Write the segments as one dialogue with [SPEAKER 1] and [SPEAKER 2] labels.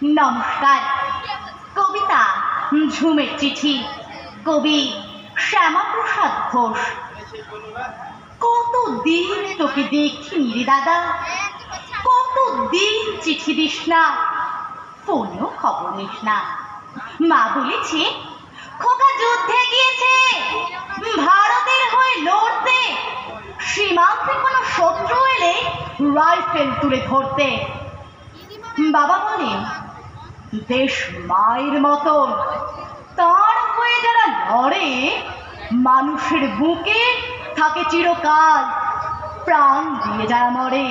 [SPEAKER 1] নমস্কার। কবিতা ঝুমের চিঠি, কবি শ্যামাপ্রসাদ ঘোষ। কতদিন তোকে দেখিনি রে দাদা, কতদিন চিঠি দিস না, ফোনেও খবর নিস না। মা বলেছে খোকা যুদ্ধে গিয়েছে, ভারতের হয়ে লড়তে, সীমান্তে কোনো শত্রু এলে রাইফেল তুলে ধরতে। বাবা বলেন দেশ মায়ের মতন, তার হয়ে যারা লড়ে মানুষের বুকে থাকে চিরকাল, প্রাণ দিয়ে যারা মরে।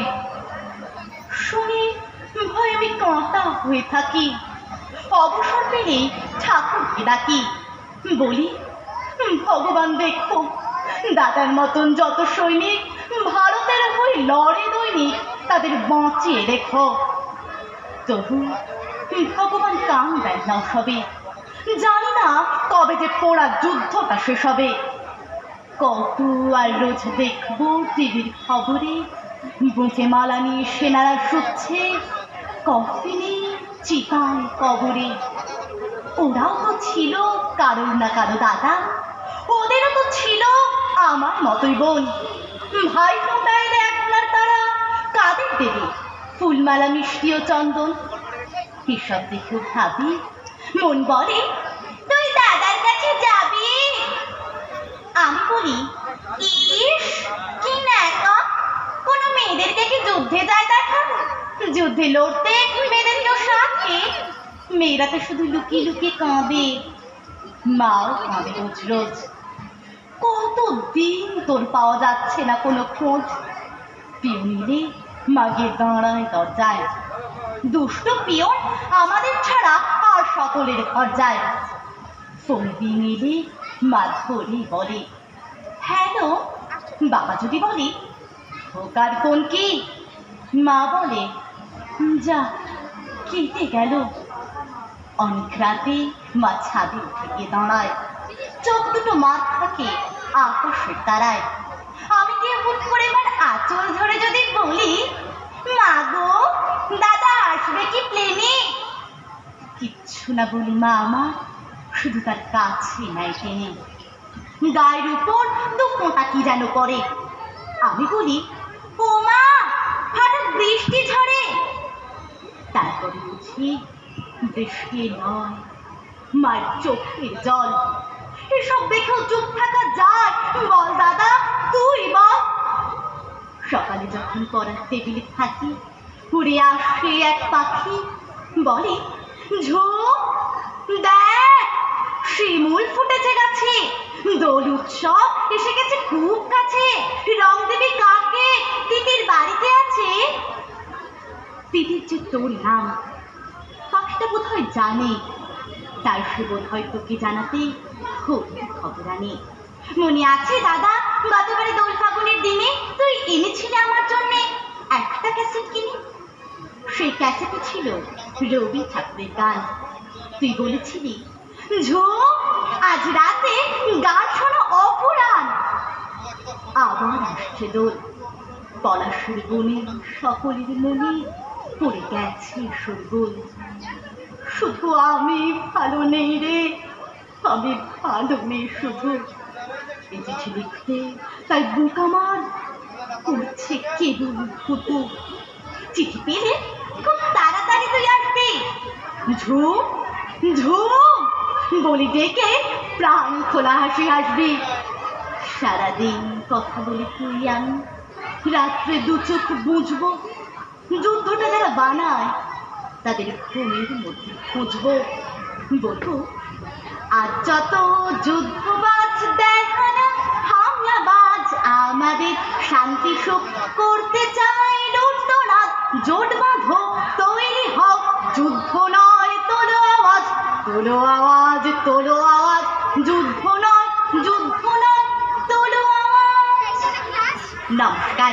[SPEAKER 1] শুনে ভয় আমি কাঁটা হয়ে থাকি, অবসর পেলে ঠাকুরকে ডাকি, বলি ভগবান দেখো দাদার মতন যত সৈনিক ভারতের হয়ে লড়ে দৈনিক, তাদের বাঁচিয়ে রেখো। তবু ভগবান কান দেন না সবে, জানি না কবে যে পোড়া যুদ্ধটা শেষ হবে। কত আর রোজ দেখবো টিভির খবরে, বুকে মালা নিয়ে সেনারা শুচ্ছে, কফিনে চিতায় কবরে। ওরাও তো ছিল কারোর না কারো দাদা, ওদেরও তো ছিল আমার মতোই বোন। ভাই ফোটাইলে এখন আর তারা কাদের দেবে ফুলমালা মিষ্টি ও চন্দন। এসব দেখে ভাবি, মন বলে তুই দাদার কাছে যাবি। আমি বলি ইস কি ন্যাকা, কোনো মেয়েদের দেখে যুদ্ধে যায় দেখা, যুদ্ধে লড়তে মেয়েদের কেউ সাথে, মেয়েরা তো শুধু লুকিয়ে লুকিয়ে কাঁদে। মাও কাঁদে রোজ রোজ, কতদিন তোর পাওয়া যাচ্ছে না কোনো খোঁজ। পিও নিলে মাগে দাঁড়ায় দরজায়, দুষ্ট পিয়ন আমাদের ছাড়া আর সকলের ঘর যায়। ফোন দিয়ে নিলে মা ধরে বলে হ্যালো। বাবা যদি বলে খোকার ফোন কি, মা বলে যা কেটে গেল। অনেক রাতে মা ছাদে উঠে গিয়ে দাঁড়ায়, চোখ দুটো মার থাকে আকাশের তারায়। আমি গিয়ে হুট করে এবার আঁচল ধরে যদি বলি মা গো দাদা আসবে কি প্লেনে, কিচ্ছু না বলি মা আমার শুধু তার কাছে নাই টেনে। গায়ের উপর দুঃখটা কি যেন করে, আমি বলি ও মা হঠাৎ বৃষ্টি ঝরে। তারপরে বুঝি বৃষ্টি নয়, মায়ের চোখের জল। এসব দেখেও চুপ থাকা যায় বল দাদা, তুই বল। সকালে যখন পড়ার টেবিলে থাকি, উড়ে আসে এক পাখি, বলে ঝোপ দেখ শিমুল ফুটেছে গাছে, দোল উৎসব এসে গেছে খুব কাছে, রং দেবী কাকে তিতির বাড়িতে আছে। তিতির যে তোর নাম, পাখিটা বোধ হয় জানে, তাই সে বোধ হয় তোকে জানাতে খুব খবর আনে। মনে আছে দাদা গতবারে দোল ফাগুনের দিনে তুই এনেছিলে আমার জন্য একটা ক্যাসেট কিনে। সেই ক্যাসেটে ছিল রবি ঠাকুরের গান। তুই বলেছিলি ঝোপ আজ রাতে গান শোনো অপুরাণ। আবার আসছে দোল, পলাশের বনে সকলের মনে পড়ে গেছে শোরগোল। শুধু আমি ভালো নেই রে, আমি ভালো নেই শুধু। এই চিঠি লিখতে তাই বুক আমার করছে কেবল ফুটু। চিঠি পেলে খুব তাড়াতাড়ি তুই আসবি, ঝুম ঝুম বলি ডেকে প্রাণ খোলা হাসি হাসবি। সারাদিন কথা বলে তুই আমি, রাত্রে দু চোখ বুঝবো। যুদ্ধটা যারা বানায় তাদের ঘুমের মধ্যে খুঁজবো। বলবো আজ যত যুদ্ধবাজ দেখানো হামলাবাজ, আমাদের শান্তি সুখ করতে চাই লুটতরাজ। জোট বাঁধো তৈরি হও, যুদ্ধ নয় তোলো আওয়াজ, তোলো আওয়াজ তোলো আওয়াজ, যুদ্ধ নয় তোলো আওয়াজ। নমস্কার।